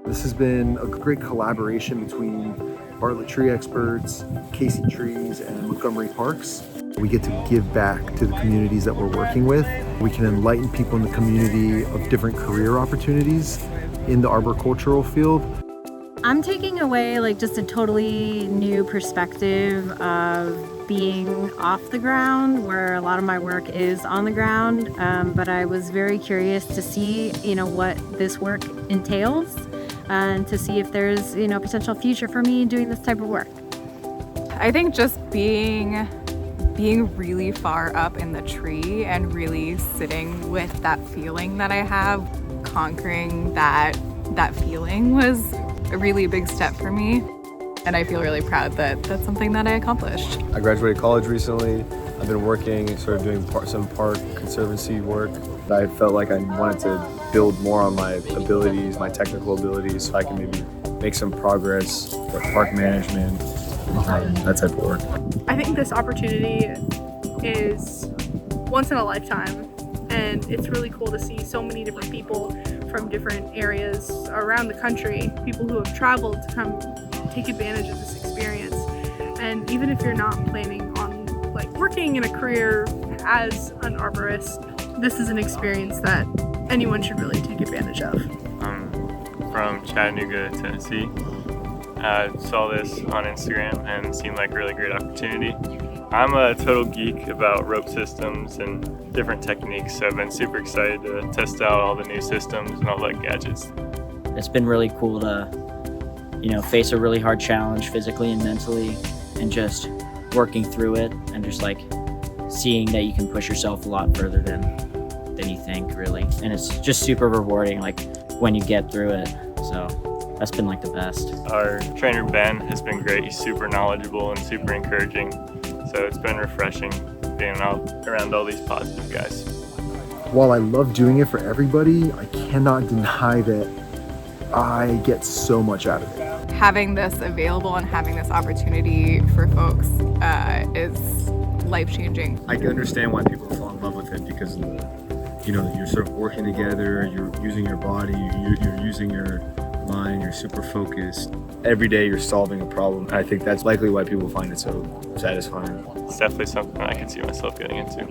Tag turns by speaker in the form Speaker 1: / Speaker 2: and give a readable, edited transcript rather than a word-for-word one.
Speaker 1: This has been a great collaboration between Bartlett Tree Experts, Casey Trees, and Montgomery Parks. We get to give back to the communities that we're working with. We can enlighten people in the community of different career opportunities in the arboricultural field.
Speaker 2: I'm taking away just a totally new perspective of being off the ground, where a lot of my work is on the ground. But I was very curious to see, what this work entails, and to see if there's, potential future for me doing this type of work.
Speaker 3: I think just being really far up in the tree and really sitting with that feeling that I have, conquering that feeling was a really big step for me. And I feel really proud that that's something that I accomplished.
Speaker 4: I graduated college recently. I've been working, sort of doing some park conservancy work. I felt like I wanted to build more on my abilities, my technical abilities, so I can maybe make some progress with park management, that type of work.
Speaker 5: I think this opportunity is once in a lifetime, and it's really cool to see so many different people from different areas around the country, people who have traveled to come take advantage of this experience. And even if you're not planning on working in a career as an arborist, this is an experience that anyone should really take advantage of.
Speaker 6: I'm from Chattanooga, Tennessee. I saw this on Instagram and it seemed like a really great opportunity. I'm a total geek about rope systems and different techniques, so I've been super excited to test out all the new systems and all the gadgets.
Speaker 7: It's been really cool to, face a really hard challenge physically and mentally, and just working through it, and just seeing that you can push yourself a lot further than you think, really. And it's just super rewarding, when you get through it. So that's been the best.
Speaker 6: Our trainer Ben has been great. He's super knowledgeable and super encouraging. So it's been refreshing being around all these positive guys.
Speaker 1: While I love doing it for everybody, I cannot deny that I get so much out of it.
Speaker 3: Having this available and having this opportunity for folks is life-changing.
Speaker 4: I can understand why people fall in love with it, because you're sort of working together, you're using your body, you're using your mind, you're super focused. Every day you're solving a problem. I think that's likely why people find it so satisfying.
Speaker 6: It's definitely something I could see myself getting into.